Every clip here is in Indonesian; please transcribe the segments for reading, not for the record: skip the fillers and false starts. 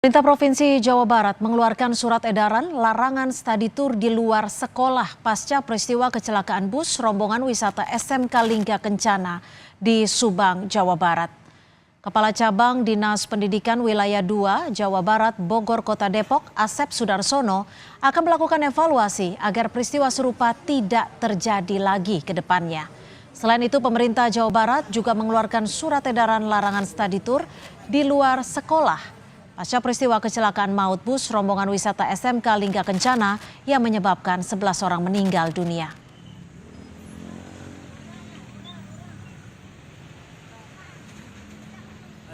Pemerintah Provinsi Jawa Barat mengeluarkan surat edaran larangan studi tur di luar sekolah pasca peristiwa kecelakaan bus rombongan wisata SMK Lingga Kencana di Subang, Jawa Barat. Kepala Cabang Dinas Pendidikan Wilayah 2 Jawa Barat Bogor Kota Depok, Asep Sudarsono, akan melakukan evaluasi agar peristiwa serupa tidak terjadi lagi ke depannya. Selain itu, pemerintah Jawa Barat juga mengeluarkan surat edaran larangan studi tur di luar sekolah pasca peristiwa kecelakaan maut bus rombongan wisata SMK Lingga Kencana yang menyebabkan 11 orang meninggal dunia.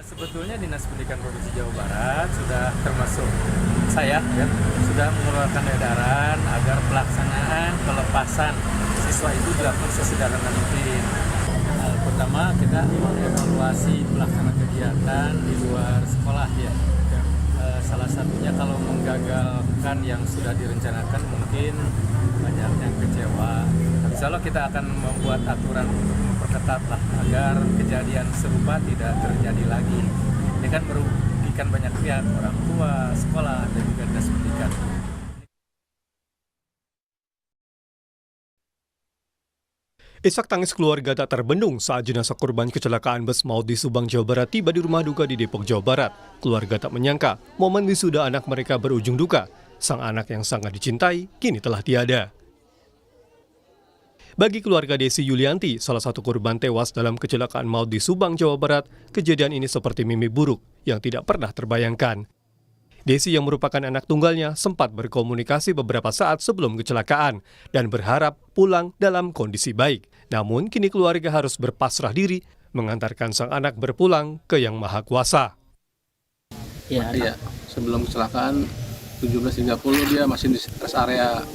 Sebetulnya Dinas Pendidikan Provinsi Jawa Barat sudah termasuk saya sudah mengeluarkan edaran agar pelaksanaan pelepasan siswa itu dilakukan sesederhana mungkin. Pertama, kita mengevaluasi pelaksanaan kegiatan di luar sekolah ya. Salah satunya kalau menggagalkan yang sudah direncanakan mungkin banyak yang kecewa. Insya Allah kita akan membuat aturan untuk memperketat lah agar kejadian serupa tidak terjadi lagi. Ini kan merugikan banyak pihak, orang tua, sekolah, dan juga dinas pendidikan. Isak tangis keluarga tak terbendung saat jenazah korban kecelakaan bus maut di Subang, Jawa Barat tiba di rumah duka di Depok, Jawa Barat. Keluarga tak menyangka momen wisuda anak mereka berujung duka. Sang anak yang sangat dicintai kini telah tiada. Bagi keluarga Desi Yulianti, salah satu korban tewas dalam kecelakaan maut di Subang, Jawa Barat, kejadian ini seperti mimpi buruk yang tidak pernah terbayangkan. Desi yang merupakan anak tunggalnya sempat berkomunikasi beberapa saat sebelum kecelakaan dan berharap pulang dalam kondisi baik. Namun kini keluarga harus berpasrah diri mengantarkan sang anak berpulang ke Yang Maha Kuasa. Iya, sebelum kecelakaan 17.30 dia masih di rest area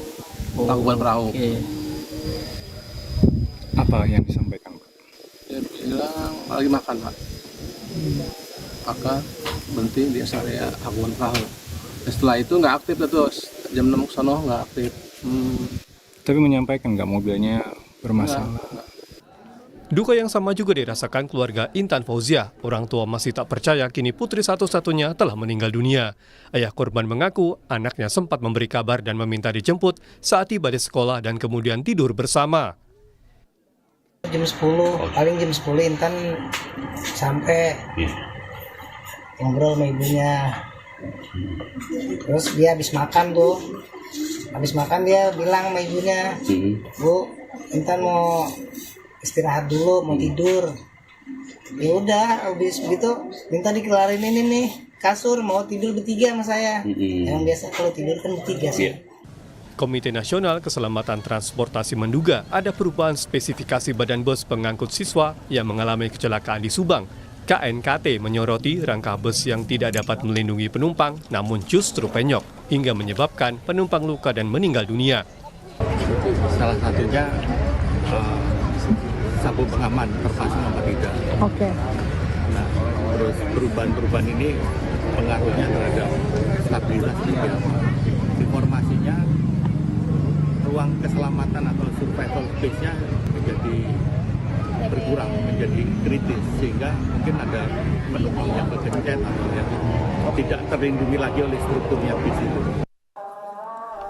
Tangkuban Perahu. Apa yang disampaikan, Pak? Dia bilang lagi makan, Pak. Maka berhenti di rest area Tangkuban Perahu. Setelah itu nggak aktif terus, jam 6 sono nggak aktif. Tapi menyampaikan nggak mobilnya bermasalah? Enggak. Duka yang sama juga dirasakan keluarga Intan Fauziah. Orang tua masih tak percaya kini putri satu-satunya telah meninggal dunia. Ayah korban mengaku anaknya sempat memberi kabar dan meminta dijemput saat tiba di sekolah dan kemudian tidur bersama. Jam 10, paling jam 10 Intan sampai ngobrol sama ibunya. Terus dia habis makan tuh. Habis makan dia bilang sama ibunya, "Bu, Intan mau istirahat dulu, mau tidur." Ya udah, habis begitu minta dikelarin ini nih kasur, mau tidur bertiga sama saya. Yang biasa kalau tidur kan bertiga sih. Komite Nasional Keselamatan Transportasi menduga ada perubahan spesifikasi badan bus pengangkut siswa yang mengalami kecelakaan di Subang. KNKT menyoroti rangka bus yang tidak dapat melindungi penumpang namun justru penyok hingga menyebabkan penumpang luka dan meninggal dunia. Salah satunya sabuk pengaman terpasang apa tidak. Oke. Nah, terus perubahan-perubahan ini pengaruhnya terhadap stabilitas juga. Informasinya ruang keselamatan atau survival space-nya menjadi berkurang, menjadi kritis, sehingga mungkin ada penumpang yang kegencet atau yang tidak terlindungi lagi oleh strukturnya bis itu.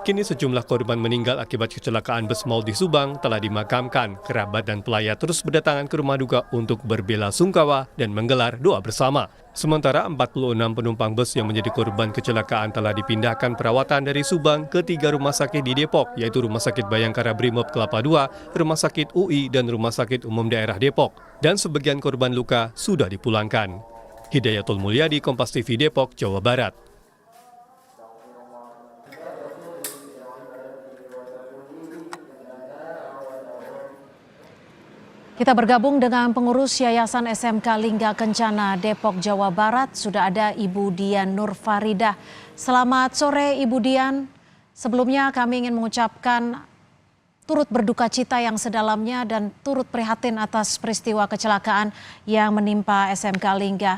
Kini sejumlah korban meninggal akibat kecelakaan bus maut di Subang telah dimakamkan. Kerabat dan pelayat terus berdatangan ke rumah duka untuk berbela-sungkawa dan menggelar doa bersama. Sementara 46 penumpang bus yang menjadi korban kecelakaan telah dipindahkan perawatan dari Subang ke 3 rumah sakit di Depok, yaitu Rumah Sakit Bayangkara Brimob Kelapa II, Rumah Sakit UI, dan Rumah Sakit Umum Daerah Depok. Dan sebagian korban luka sudah dipulangkan. Hidayatul Mulyadi, Kompas TV Depok, Jawa Barat. Kita bergabung dengan pengurus Yayasan SMK Lingga Kencana Depok, Jawa Barat. Sudah ada Ibu Dian Nur Faridah. Selamat sore Ibu Dian. Sebelumnya kami ingin mengucapkan turut berduka cita yang sedalamnya dan turut prihatin atas peristiwa kecelakaan yang menimpa SMK Lingga.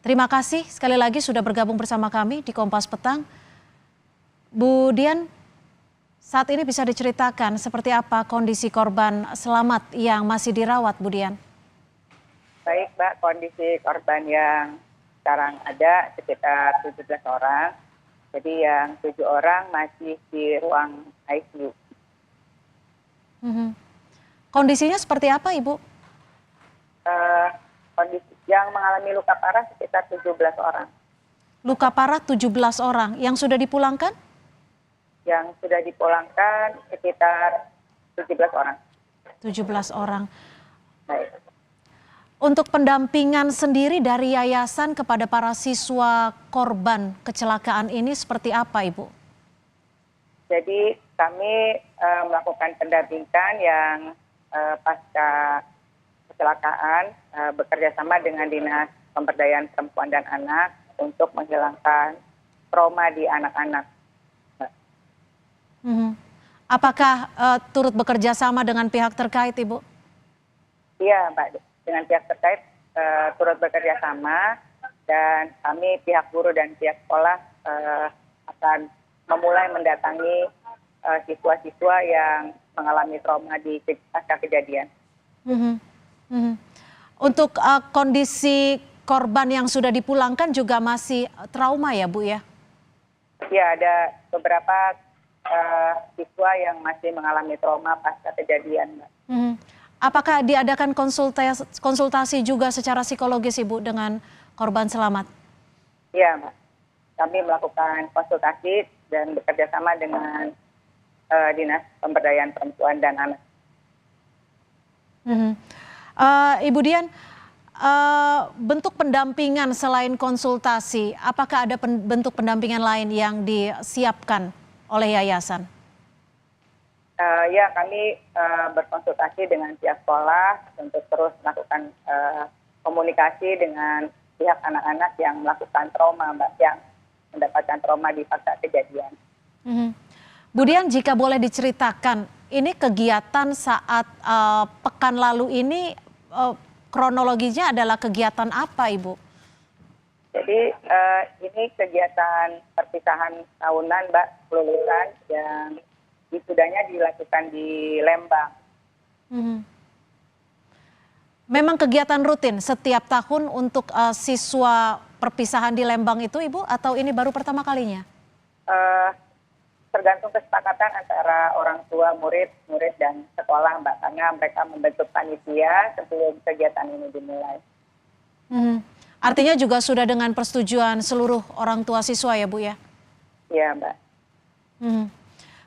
Terima kasih sekali lagi sudah bergabung bersama kami di Kompas Petang. Bu Dian, saat ini bisa diceritakan seperti apa kondisi korban selamat yang masih dirawat, Bu Dian? Baik, Mbak, kondisi korban yang sekarang ada sekitar 17 orang. Jadi yang 7 orang masih di ruang ICU. Kondisinya seperti apa, Ibu? Kondisi yang mengalami luka parah sekitar 17 orang. Luka parah 17 orang. Yang sudah dipulangkan? Yang sudah dipulangkan sekitar 17 orang. 17 orang. Baik. Untuk pendampingan sendiri dari yayasan kepada para siswa korban kecelakaan ini seperti apa, Ibu? Jadi kami melakukan pendampingan yang pasca kecelakaan bekerja sama dengan Dinas Pemberdayaan Perempuan dan Anak untuk menghilangkan trauma di anak-anak. Apakah turut bekerja sama dengan pihak terkait, Ibu? Iya, Mbak. Dengan pihak terkait turut bekerja sama dan kami pihak guru dan pihak sekolah akan memulai mendatangi siswa-siswa yang mengalami trauma di pasca kejadian. Untuk kondisi korban yang sudah dipulangkan juga masih trauma ya, Bu ya? Ya, ada beberapa siswa yang masih mengalami trauma pasca kejadian, Mbak. Apakah diadakan konsultasi juga secara psikologis, Ibu, dengan korban selamat? Iya, Mbak. Kami melakukan konsultasi dan bekerja sama dengan Dinas Pemberdayaan Perempuan dan Anak. Ibu Dian, bentuk pendampingan selain konsultasi, apakah ada bentuk pendampingan lain yang disiapkan oleh yayasan? Ya, kami berkonsultasi dengan pihak sekolah untuk terus melakukan komunikasi dengan pihak anak-anak yang melakukan trauma, Mbak, yang mendapatkan trauma di pasca kejadian. Bu Dian, jika boleh diceritakan, ini kegiatan saat pekan lalu ini kronologinya adalah kegiatan apa, Ibu? Jadi ini kegiatan perpisahan tahunan, Mbak, kelulusan yang wisudanya dilakukan di Lembang. Memang kegiatan rutin setiap tahun untuk siswa perpisahan di Lembang itu, Ibu, atau ini baru pertama kalinya? Tergantung kesepakatan antara orang tua, murid dan sekolah, Mbak, karena mereka membentuk panitia sebelum kegiatan ini dimulai. Artinya juga sudah dengan persetujuan seluruh orang tua siswa ya, Bu ya? Iya, Mbak.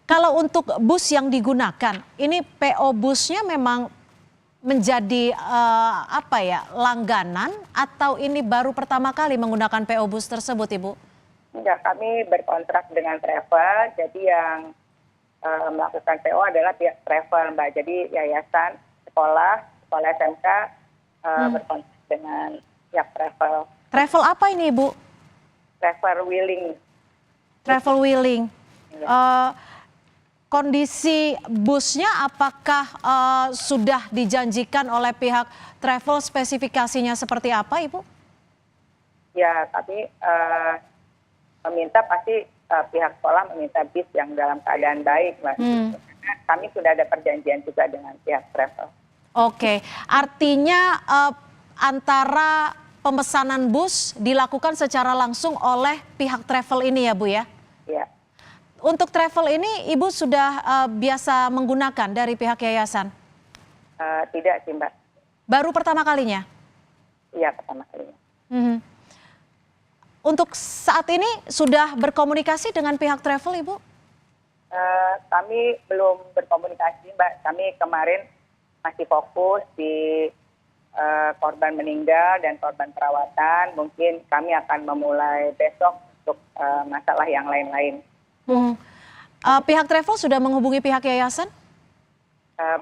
Kalau untuk bus yang digunakan, ini PO busnya memang menjadi langganan atau ini baru pertama kali menggunakan PO bus tersebut, Ibu? Enggak, kami berkontrak dengan travel, jadi yang melakukan PO adalah pihak travel, Mbak. Jadi yayasan, sekolah SMK berkontrak dengan pihak travel. Travel apa ini, Ibu? Travel Wheeling. Travel Wheeling. Kondisi busnya apakah sudah dijanjikan oleh pihak travel, spesifikasinya seperti apa, Ibu? Ya, kami meminta pasti pihak sekolah meminta bis yang dalam keadaan baik, Mbak. Karena kami sudah ada perjanjian juga dengan pihak travel. Oke, artinya antara pemesanan bus dilakukan secara langsung oleh pihak travel ini ya, Bu ya? Iya. Untuk travel ini Ibu sudah biasa menggunakan dari pihak yayasan? Tidak sih, Mbak. Baru pertama kalinya? Iya, pertama kalinya. Untuk saat ini sudah berkomunikasi dengan pihak travel, Ibu? Kami belum berkomunikasi, Mbak. Kami kemarin masih fokus di korban meninggal dan korban perawatan. Mungkin kami akan memulai besok untuk masalah yang lain-lain. Pihak travel sudah menghubungi pihak yayasan?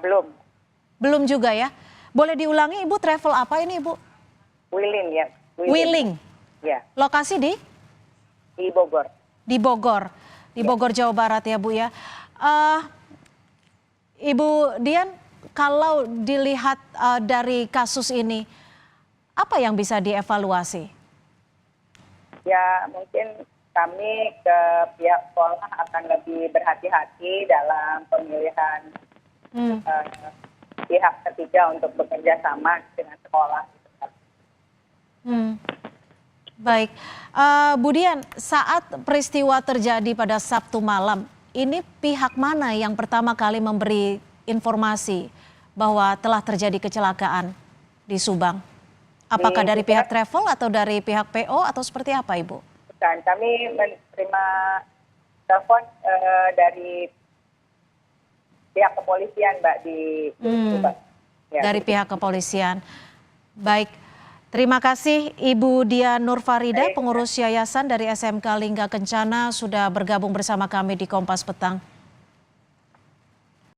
Belum. Belum juga ya? Boleh diulangi, Ibu, travel apa ini, Ibu? Wheeling ya. Wheeling? Ya. Lokasi di? Di Bogor. Di Bogor. Di Bogor, Jawa Barat ya, Bu ya. Ibu Dian, kalau dilihat dari kasus ini, apa yang bisa dievaluasi? Ya, mungkin kami ke pihak sekolah akan lebih berhati-hati dalam pemilihan pihak ketiga untuk bekerja sama dengan sekolah. Baik, Bu Dian, saat peristiwa terjadi pada Sabtu malam, ini pihak mana yang pertama kali memberi informasi bahwa telah terjadi kecelakaan di Subang? Apakah dari pihak travel atau dari pihak PO atau seperti apa, Ibu? Bukan, kami menerima telepon dari pihak kepolisian, Mbak, di Subang. Ya. Dari pihak kepolisian. Baik, terima kasih Ibu Dian Nurfarida, pengurus yayasan dari SMK Lingga Kencana, sudah bergabung bersama kami di Kompas Petang.